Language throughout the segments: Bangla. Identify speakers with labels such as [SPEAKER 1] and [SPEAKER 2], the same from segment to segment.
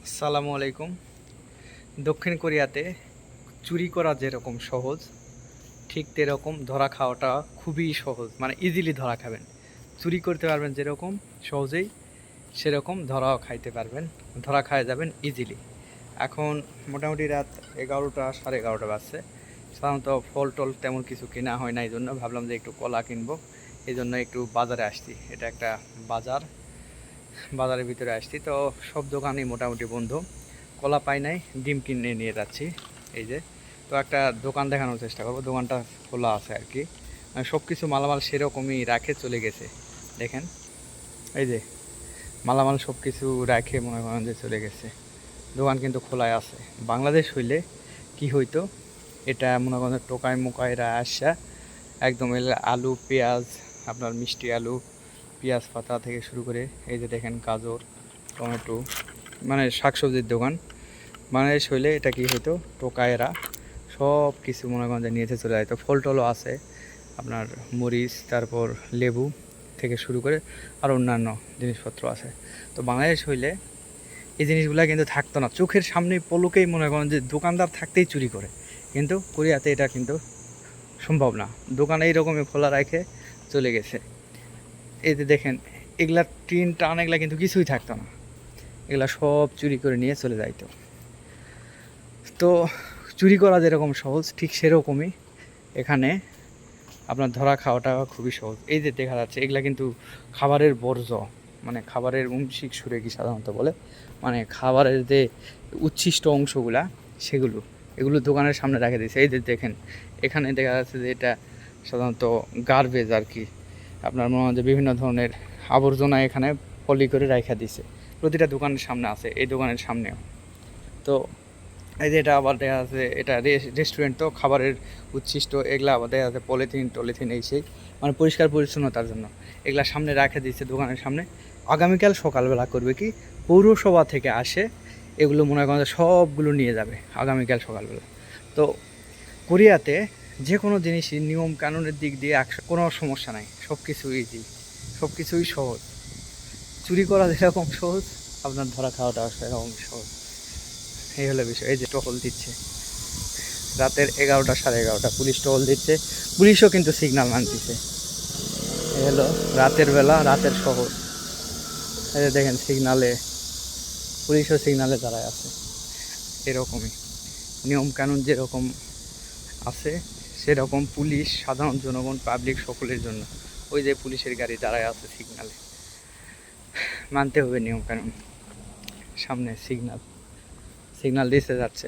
[SPEAKER 1] আসসালামু আলাইকুম। দক্ষিণ কোরিয়াতে চুরি করা যেরকম সহজ, ঠিক তেরকম ধরা খাওয়াটা খুবই সহজ, মানে ইজিলি ধরা খাবেন। চুরি করতে পারবেন যেরকম সহজেই, সেরকম ধরাও খাইতে পারবেন, ধরা খাওয়া যাবেন ইজিলি। এখন মোটামুটি রাত 11টা 11:30 বাজছে। সাধারণত ফল টল তেমন কিছু কেনা হয় না, এই জন্য ভাবলাম যে একটু কলা কিনবো, এই জন্য একটু বাজারে আসছি। এটা একটা বাজার, বাজারের ভিতরে আসছি তো সব দোকানই মোটামুটি বন্ধ। কলা পাই নাই, ডিম কিনে নিয়ে যাচ্ছি। এই যে, তো একটা দোকান দেখানোর চেষ্টা করবো, দোকানটা খোলা আছে আর কি। সব কিছু মালামাল সেরকমই রাখে চলে গেছে। দেখেন, এই যে মালামাল সব কিছু রাখে মনে করেন যে চলে গেছে। দোকান কিন্তু খোলাই আছে। বাংলাদেশ হইলে কি হইতো, এটা মনে করেন টোকাই মোকাইরা আসা একদম আলু পেঁয়াজ, আপনার মিষ্টি আলু পেঁয়াজ পাতা থেকে শুরু করে এই যে দেখেন গাজর টমেটো, মানে শাকসবজির দোকান। বাংলাদেশ হইলে এটা কি হতো, টোকায়েরা সব কিছু মনে করেন যে নিয়েছে চলে যায়। তো ফল টলও আছে, আপনার মরিচ, তারপর লেবু থেকে শুরু করে আর অন্যান্য জিনিসপত্র আছে। তো বাংলাদেশ হইলে এই জিনিসগুলো কিন্তু থাকতো না, চোখের সামনে পলকেই মনে করেন যে দোকানদার থাকতেই চুরি করে। কিন্তু কোরিয়াতে এটা কিন্তু সম্ভব না, দোকান এইরকমই খোলা রাখে চলে গেছে। এই যে দেখেন, এগুলা টিন টান এগুলা কিন্তু কিছুই থাকতো না, এগুলা সব চুরি করে নিয়ে চলে যাইতো। তো চুরি করা যেরকম সহজ, ঠিক সেরকমই এখানে আপনার ধরা খাওয়াটা খুবই সহজ। এই যে দেখা যাচ্ছে এগুলা কিন্তু খাবারের বর্জ্য, মানে খাবারের উমশিক সুরে কি সাধারণত বলে, মানে খাবারের যে উচ্ছিষ্ট অংশগুলা সেগুলো, এগুলো দোকানের সামনে রেখে দিয়েছে। এই যে দেখেন, এখানে দেখা যাচ্ছে যে এটা সাধারণত গার্বেজ আর কি, আপনার মনে হয় যে বিভিন্ন ধরনের আবর্জনা এখানে পলি করে রাখা দিছে। প্রতিটা দোকানের সামনে আছে, এই দোকানের সামনেও। তো এই যে এটা আবার দেখা যাচ্ছে এটা রেস্টুরেন্ট, তো খাবারের উচ্ছিষ্ট এগুলা আবার দেখা যাচ্ছে পলিথিন টলিথিন এই সেই, মানে পরিষ্কার পরিচ্ছন্নতার জন্য এগুলা সামনে রাখা দিচ্ছে দোকানের সামনে। আগামীকাল সকালবেলা করবে কি, পৌরসভা থেকে আসে এগুলো মনে করেন সবগুলো নিয়ে যাবে আগামীকাল সকালবেলা। তো কোরিয়াতে যে কোনো জিনিসই নিয়ম কানুনের দিক দিয়ে কোনো সমস্যা নাই, সব কিছু ইজি, সব কিছুই সহজ। চুরি করা যেরকম সহজ, আপনার ধরা খাওয়াটা সেরকম সহজ। এই হলো বিষয়। এই যে টহল দিচ্ছে রাতের 11টা 11:30, পুলিশ টহল দিচ্ছে, পুলিশও কিন্তু সিগন্যাল মানতেছে। এই হলো রাতের বেলা, রাতের শহর। এই যে দেখেন সিগনালে, পুলিশও সিগনালে দাঁড়ায় আছে। এরকমই নিয়ম কানুন যেরকম আছে সেরকম পুলিশ সাধারণ জনগণ পাবলিক সকলের জন্য। ওই যে পুলিশের গাড়ি দাঁড়ায় আছে সিগনালে, মানতে হবে নিয়ম কানুন। সামনে সিগনাল, সিগনাল দিতে যাচ্ছে।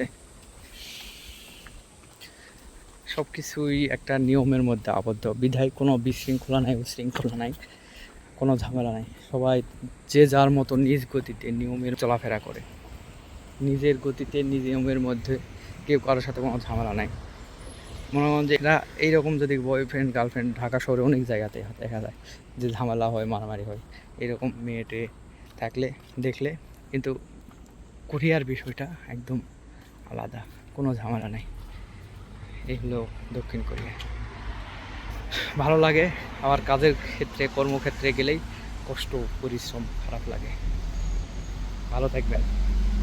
[SPEAKER 1] সব কিছুই একটা নিয়মের মধ্যে আবদ্ধ, বিধায় কোনো বিশৃঙ্খলা নাই, উশৃঙ্খলা নাই, কোনো ঝামেলা নাই। সবাই যে যার মতো নিজ গতিতে নিয়মের চলাফেরা করে, নিজের গতিতে নিজ নিয়মের মধ্যে, কেউ কারোর সাথে কোনো ঝামেলা নাই। মনে করেন যে এরা এইরকম যদি বয়ফ্রেন্ড গার্লফ্রেন্ড ঢাকা শহরে অনেক জায়গাতে দেখা যায় যে ঝামেলা হয়, মারামারি হয়, এরকম মেয়েটে থাকলে দেখলে। কিন্তু কোরিয়ার বিষয়টা একদম আলাদা, কোনো ঝামেলা নেই। এই হলো দক্ষিণ কোরিয়া। ভালো লাগে, আবার কাজের ক্ষেত্রে কর্মক্ষেত্রে গেলেই কষ্ট পরিশ্রম খারাপ লাগে। ভালো থাকবেন।